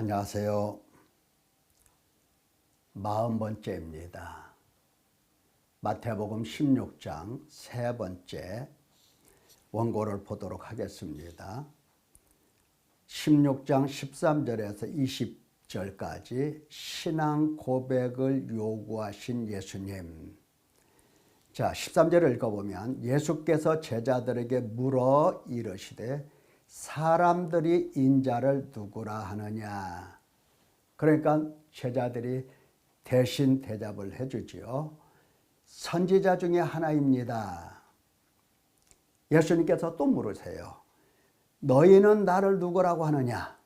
안녕하세요. 40번째입니다. 마태복음 16장 세 번째 원고를 보도록 하겠습니다. 16장 13절에서 20절까지 신앙 고백을 요구하신 예수님. 자, 13절을 읽어보면 예수께서 제자들에게 물어 이르시되 사람들이 인자를 누구라 하느냐. 그러니까 제자들이 대신 대답을 해주지요. 선지자 중에 하나입니다. 예수님께서 또 물으세요. 너희는 나를 누구라고 하느냐?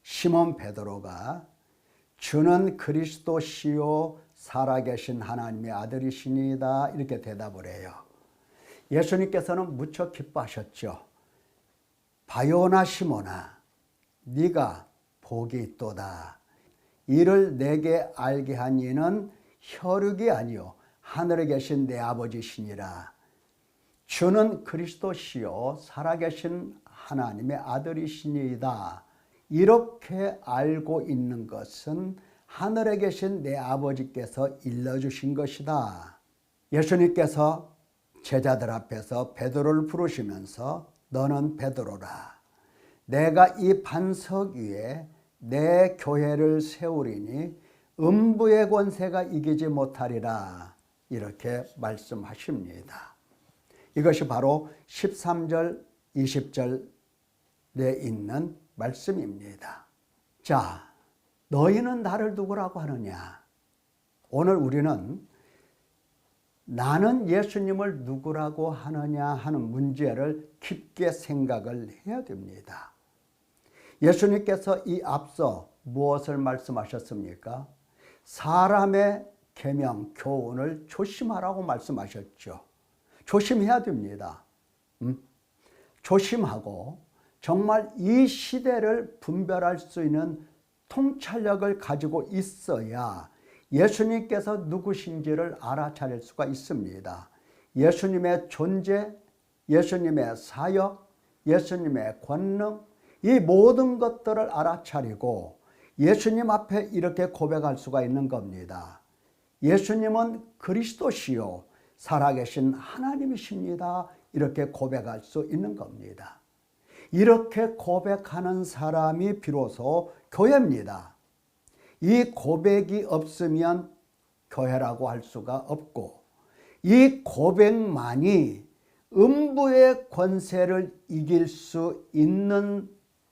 시몬 베드로가 주는 그리스도시요 살아계신 하나님의 아들이시니이다 이렇게 대답을 해요. 예수님께서는 무척 기뻐하셨죠. 바요나 시몬아, 네가 복이 있도다. 이를 내게 알게 한 이는 혈육이 아니요 하늘에 계신 내 아버지시니라. 주는 그리스도시요 살아계신 하나님의 아들이시니이다. 이렇게 알고 있는 것은 하늘에 계신 내 아버지께서 일러주신 것이다. 예수님께서 제자들 앞에서 베드로를 부르시면서 너는 베드로라. 내가 이 반석 위에 내 교회를 세우리니 음부의 권세가 이기지 못하리라. 이렇게 말씀하십니다. 이것이 바로 13절, 20절에 있는 말씀입니다. 자, 너희는 나를 누구라고 하느냐? 오늘 우리는 나는 예수님을 누구라고 하느냐 하는 문제를 깊게 생각을 해야 됩니다. 예수님께서 이 앞서 무엇을 말씀하셨습니까? 사람의 계명, 교훈을 조심하라고 말씀하셨죠. 조심해야 됩니다. 조심하고 정말 이 시대를 분별할 수 있는 통찰력을 가지고 있어야 예수님께서 누구신지를 알아차릴 수가 있습니다. 예수님의 존재, 예수님의 사역, 예수님의 권능, 이 모든 것들을 알아차리고 예수님 앞에 이렇게 고백할 수가 있는 겁니다. 예수님은 그리스도시요 살아계신 하나님이십니다. 이렇게 고백할 수 있는 겁니다. 이렇게 고백하는 사람이 비로소 교회입니다. 이 고백이 없으면 교회라고 할 수가 없고 이 고백만이 음부의 권세를 이길 수 있는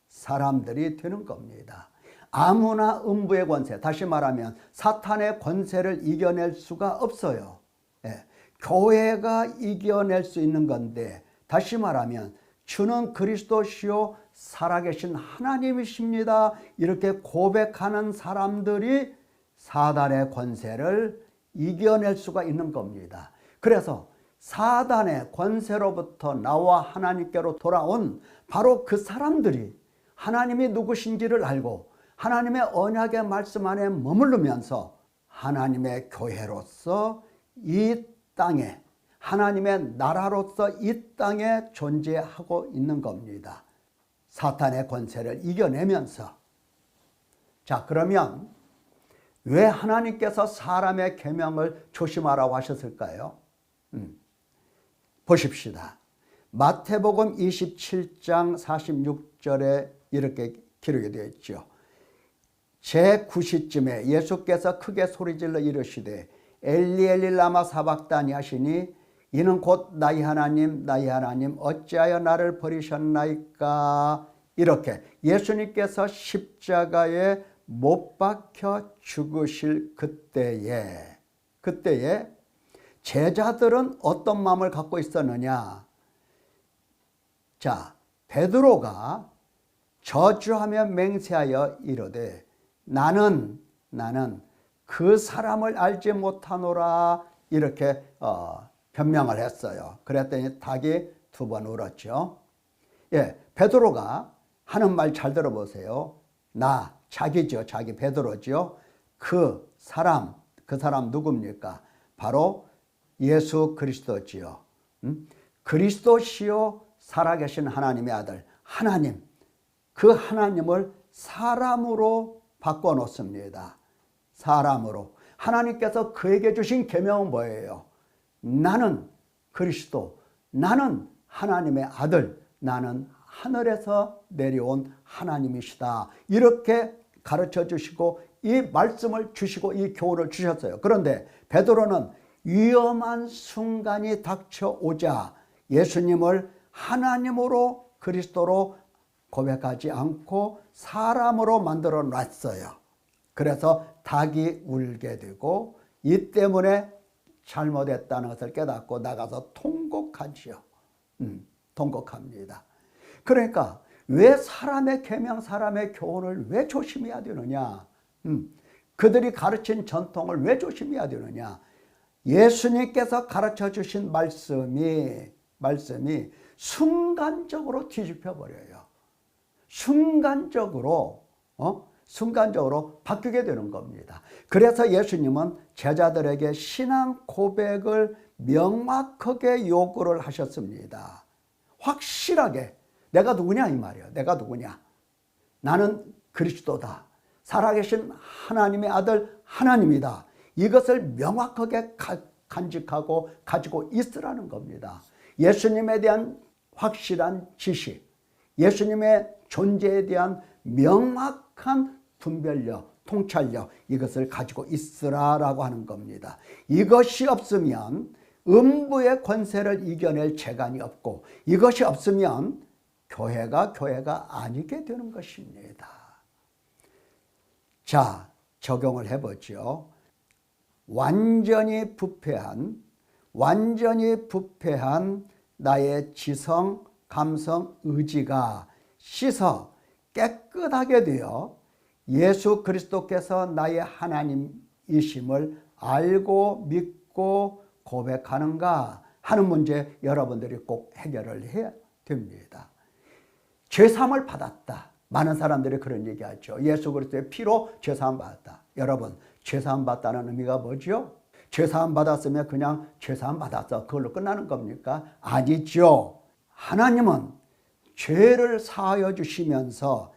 사람들이 되는 겁니다. 아무나 음부의 권세, 다시 말하면 사탄의 권세를 이겨낼 수가 없어요. 교회가 이겨낼 수 있는 건데 다시 말하면 주는 그리스도시요 살아계신 하나님이십니다. 이렇게 고백하는 사람들이 사단의 권세를 이겨낼 수가 있는 겁니다. 그래서 사단의 권세로부터 나와 하나님께로 돌아온 바로 그 사람들이 하나님이 누구신지를 알고 하나님의 언약의 말씀 안에 머무르면서 하나님의 교회로서 이 땅에 하나님의 나라로서 이 땅에 존재하고 있는 겁니다. 사탄의 권세를 이겨내면서. 자, 그러면 왜 하나님께서 사람의 계명을 조심하라고 하셨을까요? 보십시다. 마태복음 27장 46절에 이렇게 기록이 되어 있죠. 제9시쯤에 예수께서 크게 소리질러 이르시되 엘리 엘리 라마 사박다니 하시니 이는 곧 나의 하나님 나의 하나님 어찌하여 나를 버리셨나이까. 이렇게 예수님께서 십자가에 못 박혀 죽으실 그때에 제자들은 어떤 마음을 갖고 있었느냐. 자, 베드로가 저주하며 맹세하여 이르되 나는 그 사람을 알지 못하노라. 이렇게 변명을 했어요. 그랬더니 닭이 2번 울었죠. 베드로가 하는 말 잘 들어보세요. 자기죠. 자기 베드로죠. 그 사람 누굽니까? 바로 예수 그리스도지요. 그리스도시요 살아계신 하나님의 아들 하나님, 그 하나님을 사람으로 바꿔놓습니다. 사람으로. 하나님께서 그에게 주신 계명은 뭐예요? 나는 그리스도, 나는 하나님의 아들, 나는 하늘에서 내려온 하나님이시다. 이렇게 가르쳐 주시고 이 말씀을 주시고 이 교훈을 주셨어요. 그런데 베드로는 위험한 순간이 닥쳐오자 예수님을 하나님으로 그리스도로 고백하지 않고 사람으로 만들어 놨어요. 그래서 닭이 울게 되고 이 때문에 잘못했다는 것을 깨닫고 나가서 통곡하지요. 통곡합니다. 그러니까 왜 사람의 계명, 사람의 교훈을 왜 조심해야 되느냐? 그들이 가르친 전통을 왜 조심해야 되느냐? 예수님께서 가르쳐 주신 말씀이 순간적으로 뒤집혀 버려요. 순간적으로 바뀌게 되는 겁니다. 그래서 예수님은 제자들에게 신앙 고백을 명확하게 요구를 하셨습니다. 확실하게 내가 누구냐 이 말이에요. 내가 누구냐? 나는 그리스도다. 살아계신 하나님의 아들 하나님이다. 이것을 명확하게 간직하고 가지고 있으라는 겁니다. 예수님에 대한 확실한 지식, 예수님의 존재에 대한 명확한 분별력, 통찰력, 이것을 가지고 있으라라고 하는 겁니다. 이것이 없으면 음부의 권세를 이겨낼 재간이 없고, 이것이 없으면 교회가 아니게 되는 것입니다. 자, 적용을 해보죠. 완전히 부패한 나의 지성, 감성, 의지가 씻어 깨끗하게 되어 예수 그리스도께서 나의 하나님이심을 알고 믿고 고백하는가 하는 문제 여러분들이 꼭 해결을 해야 됩니다. 죄사함을 받았다. 많은 사람들이 그런 얘기하죠. 예수 그리스도의 피로 죄사함 받았다. 여러분, 죄사함 받다는 의미가 뭐죠? 죄사함 받았으면 그냥 죄사함 받았어, 그걸로 끝나는 겁니까? 아니죠. 하나님은 죄를 사하여 주시면서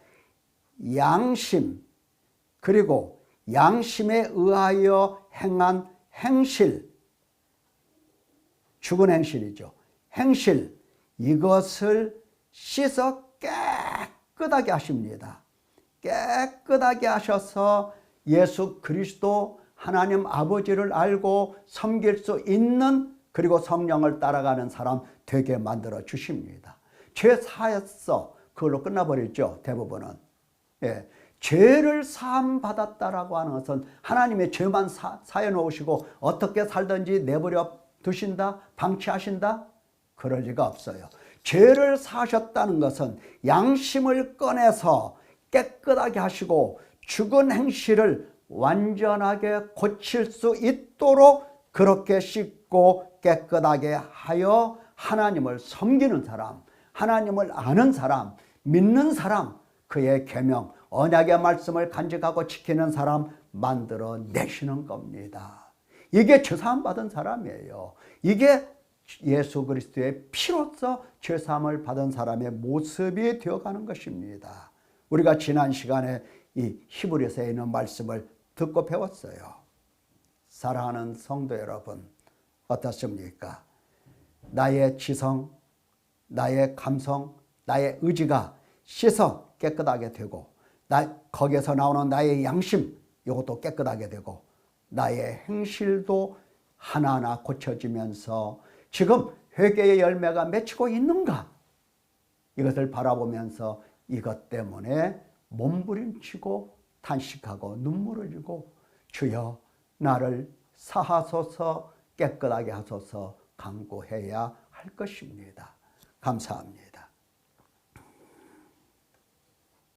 양심, 그리고 양심에 의하여 행한 행실, 죽은 행실이죠. 행실, 이것을 씻어 깨끗하게 하십니다. 깨끗하게 하셔서 예수 그리스도 하나님 아버지를 알고 섬길 수 있는, 그리고 성령을 따라가는 사람 되게 만들어 주십니다. 죄 사했어, 그걸로 끝나버렸죠. 대부분은. 예. 죄를 사함 받았다라고 하는 것은 하나님의 죄만 사해 놓으시고 어떻게 살든지 내버려 두신다, 방치하신다? 그럴 리가 없어요. 죄를 사하셨다는 것은 양심을 꺼내서 깨끗하게 하시고 죽은 행실을 완전하게 고칠 수 있도록 그렇게 씻고 깨끗하게 하여 하나님을 섬기는 사람, 하나님을 아는 사람, 믿는 사람, 그의 계명, 언약의 말씀을 간직하고 지키는 사람 만들어 내시는 겁니다. 이게 죄사함 받은 사람이에요. 이게 예수 그리스도의 피로써 죄사함을 받은 사람의 모습이 되어가는 것입니다. 우리가 지난 시간에 이 히브리서에 있는 말씀을 듣고 배웠어요. 사랑하는 성도 여러분, 어떻습니까? 나의 지성, 나의 감성, 나의 의지가 씻어 깨끗하게 되고, 거기에서 나오는 나의 양심, 이것도 깨끗하게 되고, 나의 행실도 하나하나 고쳐지면서 지금 회개의 열매가 맺히고 있는가? 이것을 바라보면서 이것 때문에 몸부림치고 탄식하고 눈물을 흘리고 주여 나를 사하소서, 깨끗하게 하소서 간구해야 할 것입니다. 감사합니다.